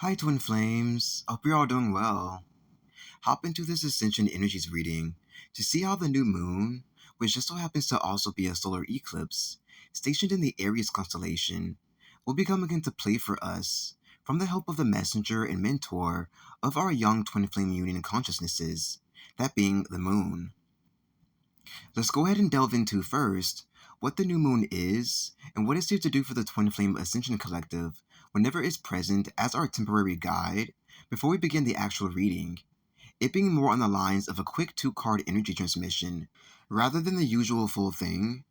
Hi, Twin Flames. Hope you're all doing well. Hop into this Ascension Energies reading to see how the new moon, which just so happens to also be a solar eclipse, stationed in the Aries constellation, will be coming into play for us from the help of the messenger and mentor of our young Twin Flame Union consciousnesses, that being the moon. Let's go ahead and delve into first what the new moon is and what it's here to do for the Twin Flame Ascension Collective whenever it's present as our temporary guide before we begin the actual reading, it being more on the lines of a quick 2-card energy transmission rather than the usual full thing,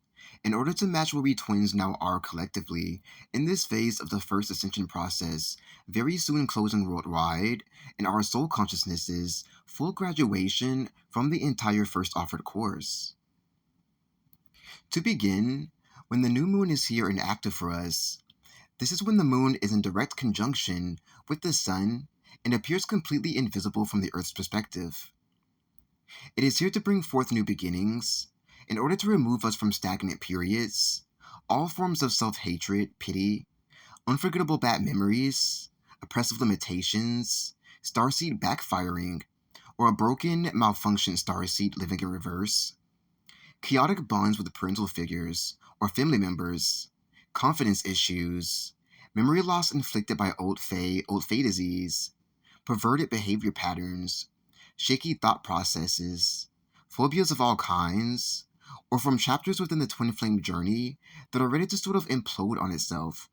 in order to match where we twins now are collectively in this phase of the first ascension process, very soon closing worldwide, in our soul consciousnesses' full graduation from the entire first offered course. To begin, when the new moon is here and active for us, this is when the moon is in direct conjunction with the sun and appears completely invisible from the Earth's perspective. It is here to bring forth new beginnings, in order to remove us from stagnant periods, all forms of self-hatred, pity, unforgettable bad memories, oppressive limitations, starseed backfiring, or a broken, malfunctioned starseed living in reverse, chaotic bonds with parental figures or family members, confidence issues, memory loss inflicted by old fae disease, perverted behavior patterns, shaky thought processes, phobias of all kinds, or from chapters within the Twin Flame journey that are ready to sort of implode on itself,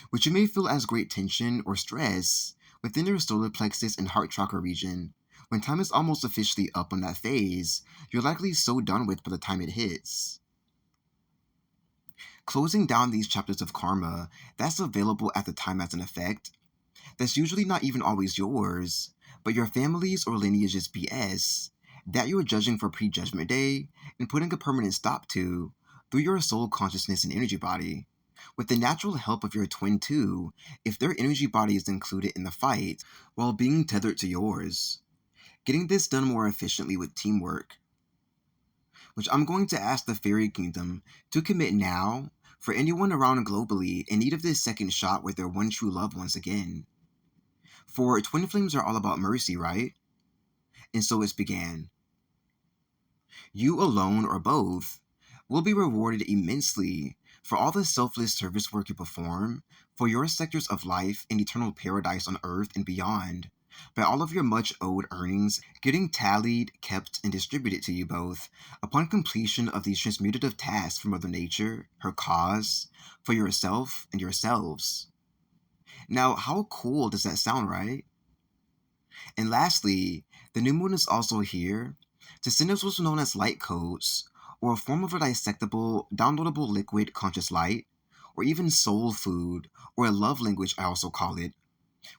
which you may feel as great tension or stress within your solar plexus and heart chakra region. When time is almost officially up on that phase, you're likely so done with by the time it hits. Closing down these chapters of karma that's available at the time as an effect, that's usually not even always yours, but your family's or lineage's BS, that you're judging for pre-judgment day and putting a permanent stop to through your soul consciousness and energy body, with the natural help of your twin too, if their energy body is included in the fight while being tethered to yours. Getting this done more efficiently with teamwork, which I'm going to ask the Fairy Kingdom to commit now for anyone around globally in need of this second shot with their one true love once again. For Twin Flames are all about mercy, right? And so it's began. You alone or both will be rewarded immensely for all the selfless service work you perform for your sectors of life and eternal paradise on earth and beyond, by all of your much owed earnings getting tallied, kept, and distributed to you both upon completion of these transmutative tasks for Mother Nature, her cause, for yourself and yourselves. Now, how cool does that sound, right? And lastly, the new moon is also here to send us what's known as light codes, or a form of a dissectable, downloadable liquid conscious light, or even soul food, or a love language I also call it,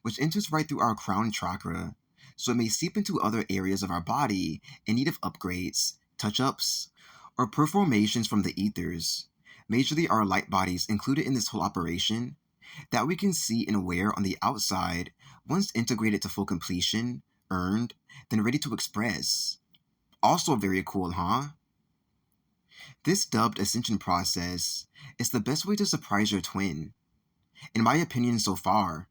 which enters right through our crown chakra, so it may seep into other areas of our body in need of upgrades, touch-ups, or performations from the ethers, majorly our light bodies included in this whole operation, that we can see and aware on the outside once integrated to full completion, earned, then ready to express. Also very cool, huh? This dubbed ascension process is the best way to surprise your twin, in my opinion so far.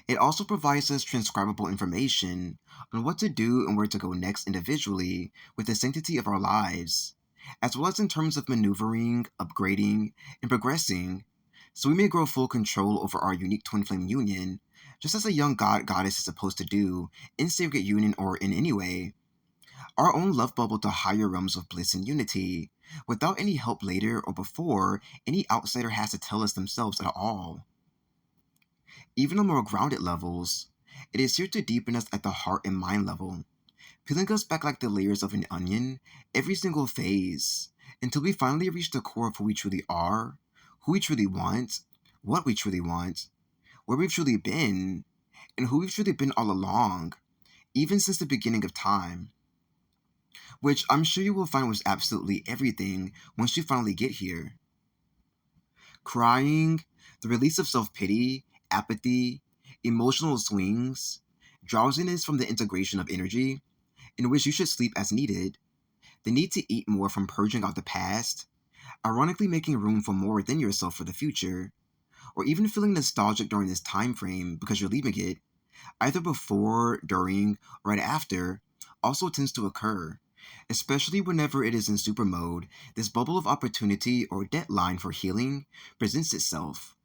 It also provides us transcribable information on what to do and where to go next individually with the sanctity of our lives, as well as in terms of maneuvering, upgrading, and progressing, so we may grow full control over our unique twin flame union, just as a young goddess is supposed to do in sacred union or in any way, our own love bubble to higher realms of bliss and unity, without any help later or before any outsider has to tell us themselves at all. Even on more grounded levels, it is here to deepen us at the heart and mind level, peeling us back like the layers of an onion every single phase, until we finally reach the core of who we truly are, who we truly want, what we truly want, where we've truly been, and who we've truly been all along, even since the beginning of time. Which I'm sure you will find was absolutely everything once you finally get here. Crying, the release of self-pity, apathy, emotional swings, drowsiness from the integration of energy, in which you should sleep as needed, the need to eat more from purging out the past, ironically making room for more within yourself for the future, or even feeling nostalgic during this time frame because you're leaving it, either before, during, or right after, also tends to occur. Especially whenever it is in super mode, this bubble of opportunity or deadline for healing presents itself,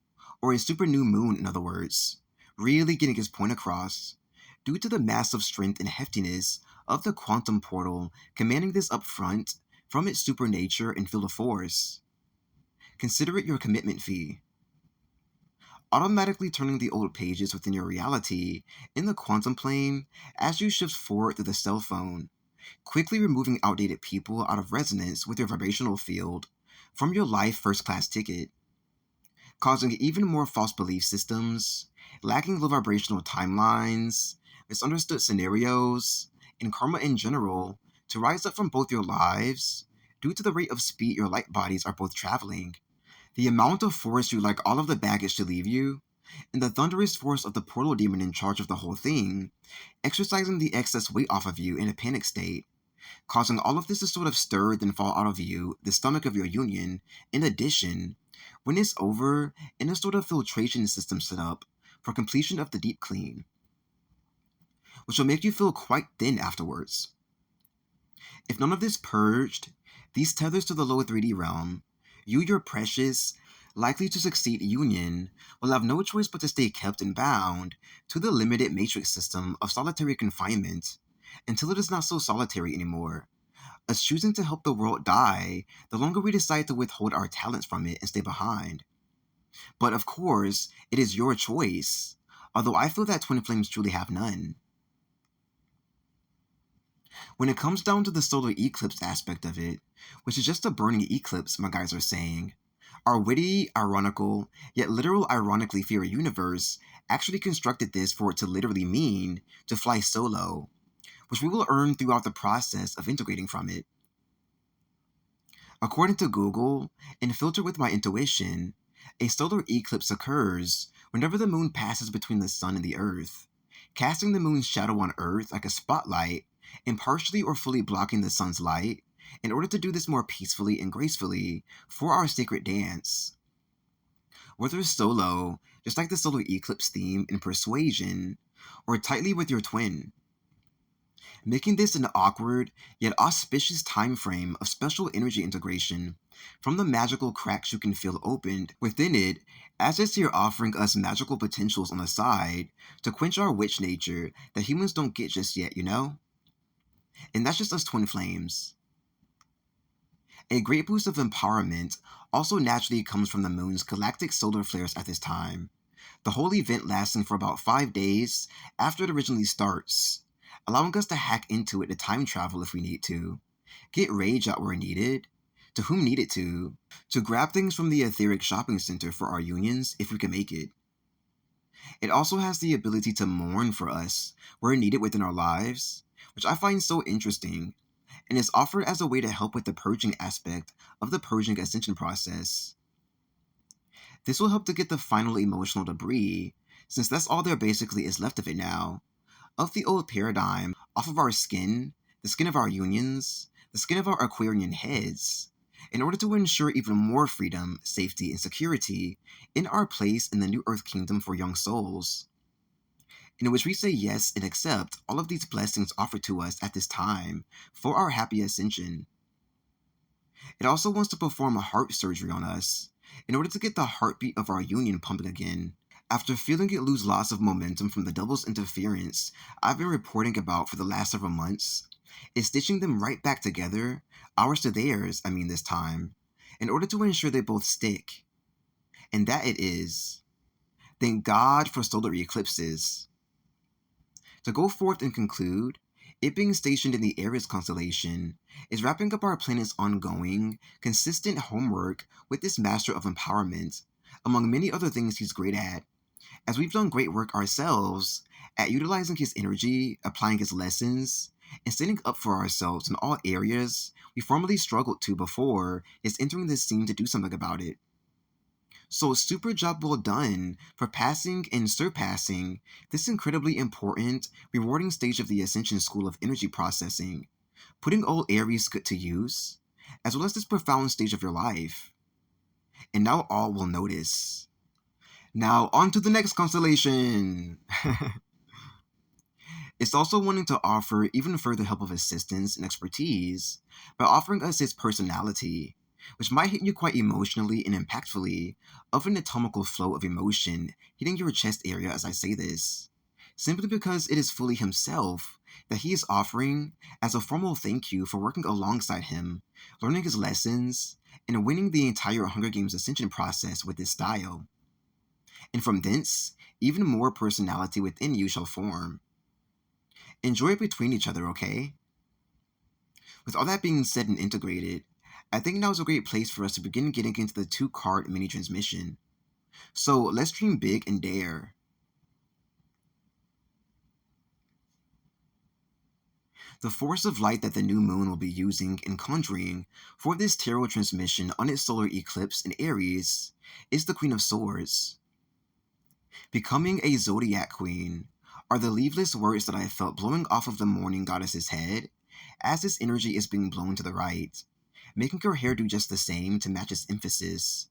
or a super new moon, in other words, really getting its point across, due to the massive strength and heftiness of the quantum portal commanding this upfront from its super nature and field of force. Consider it your commitment fee. Automatically turning the old pages within your reality in the quantum plane as you shift forward through the cell phone, quickly removing outdated people out of resonance with your vibrational field from your life first class ticket, causing even more false belief systems, lacking low vibrational timelines, misunderstood scenarios, and karma in general to rise up from both your lives due to the rate of speed your light bodies are both traveling, the amount of force you like all of the baggage to leave you, and the thunderous force of the portal demon in charge of the whole thing, exercising the excess weight off of you in a panic state, causing all of this to sort of stir then fall out of you, the stomach of your union, in addition, when it's over, in a sort of filtration system set up for completion of the deep clean, which will make you feel quite thin afterwards. If none of this purged, these tethers to the lower 3D realm, you, your precious, likely to succeed union, will have no choice but to stay kept and bound to the limited matrix system of solitary confinement until it is not so solitary anymore, us choosing to help the world die the longer we decide to withhold our talents from it and stay behind. But of course, it is your choice, although I feel that twin flames truly have none. When it comes down to the solar eclipse aspect of it, which is just a burning eclipse, my guys are saying, our witty, ironical, yet literal ironically fear universe actually constructed this for it to literally mean to fly solo, which we will earn throughout the process of integrating from it. According to Google, and filtered with my intuition, a solar eclipse occurs whenever the moon passes between the sun and the earth, casting the moon's shadow on earth like a spotlight and partially or fully blocking the sun's light in order to do this more peacefully and gracefully for our sacred dance. Whether solo, just like the solar eclipse theme in Persuasion, or tightly with your twin, making this an awkward yet auspicious time frame of special energy integration from the magical cracks you can feel opened within it, as it's here offering us magical potentials on the side to quench our witch nature that humans don't get just yet, you know? And that's just us twin flames. A great boost of empowerment also naturally comes from the moon's galactic solar flares at this time, the whole event lasting for about 5 days after it originally starts, allowing us to hack into it to time travel if we need to, get rage out where needed, to whom needed to grab things from the etheric shopping center for our unions if we can make it. It also has the ability to mourn for us where needed within our lives, which I find so interesting, and is offered as a way to help with the purging aspect of the purging ascension process. This will help to get the final emotional debris, since that's all there basically is left of it now, of the old paradigm off of our skin, the skin of our unions, the skin of our Aquarian heads, in order to ensure even more freedom, safety, and security in our place in the new Earth Kingdom for young souls, in which we say yes and accept all of these blessings offered to us at this time for our happy ascension. It also wants to perform a heart surgery on us in order to get the heartbeat of our union pumping again, after feeling it lose lots of momentum from the devil's interference I've been reporting about for the last several months, is stitching them right back together, ours to theirs, this time, in order to ensure they both stick. And that it is. Thank God for solar eclipses. To go forth and conclude, it being stationed in the Aries constellation is wrapping up our planet's ongoing, consistent homework with this master of empowerment, among many other things he's great at, as we've done great work ourselves at utilizing his energy, applying his lessons, and standing up for ourselves in all areas we formerly struggled to before his entering this scene to do something about it. So super job well done for passing and surpassing this incredibly important, rewarding stage of the Ascension School of Energy Processing, putting old Aries good to use, as well as this profound stage of your life. And now all will notice. Now, on to the next constellation. It's also wanting to offer even further help of assistance and expertise by offering us its personality, which might hit you quite emotionally and impactfully of an atomical flow of emotion hitting your chest area as I say this, simply because it is fully himself that he is offering as a formal thank you for working alongside him, learning his lessons, and winning the entire Hunger Games ascension process with his style. And from thence, even more personality within you shall form. Enjoy it between each other, okay? With all that being said and integrated, I think now is a great place for us to begin getting into the two-card mini transmission. So let's dream big and dare. The force of light that the new moon will be using and conjuring for this tarot transmission on its solar eclipse in Aries is the Queen of Swords. Becoming a zodiac queen are the leaveless words that I felt blowing off of the morning goddess's head as this energy is being blown to the right, making her hair do just the same to match its emphasis,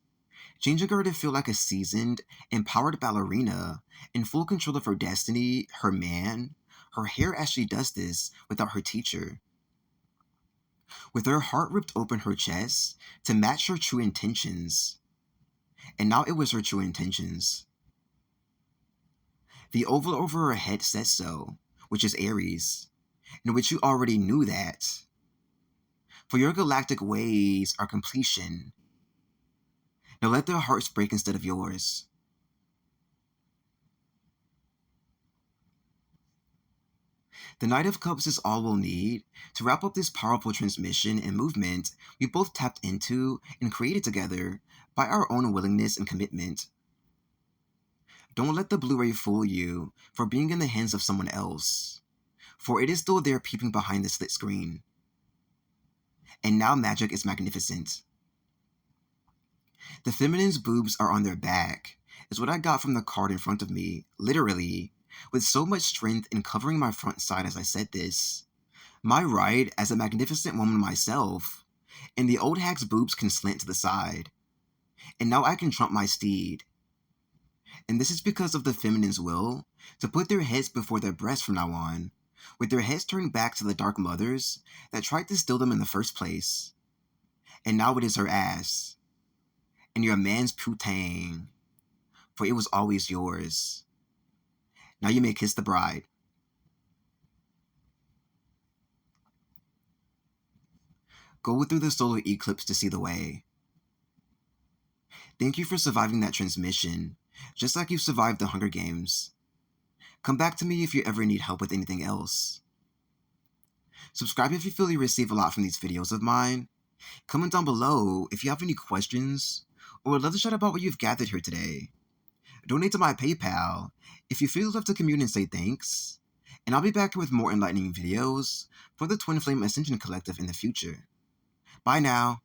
changing her to feel like a seasoned, empowered ballerina in full control of her destiny, her man, her hair as she does this without her teacher. With her heart ripped open her chest to match her true intentions. And now it was her true intentions. The oval over her head says so, which is Aries, in which you already knew that. For your galactic ways are completion. Now let their hearts break instead of yours. The Knight of Cups is all we'll need to wrap up this powerful transmission and movement we both tapped into and created together by our own willingness and commitment. Don't let the Blu-ray fool you for being in the hands of someone else, for it is still there peeping behind the split screen. And now magic is magnificent. The feminine's boobs are on their back, is what I got from the card in front of me, literally, with so much strength in covering my front side as I said this. My right, as a magnificent woman myself, and the old hag's boobs can slant to the side. And now I can trump my steed. And this is because of the feminine's will to put their heads before their breasts from now on, with their heads turned back to the dark mothers that tried to steal them in the first place. And now it is her ass. And your man's putang, for it was always yours. Now you may kiss the bride. Go through the solar eclipse to see the way. Thank you for surviving that transmission, just like you survived the Hunger Games. Come back to me if you ever need help with anything else. Subscribe if you feel you receive a lot from these videos of mine. Comment down below if you have any questions, or would love to chat about what you've gathered here today. Donate to my PayPal if you feel love to commute and say thanks. And I'll be back with more enlightening videos for the Twin Flame Ascension Collective in the future. Bye now.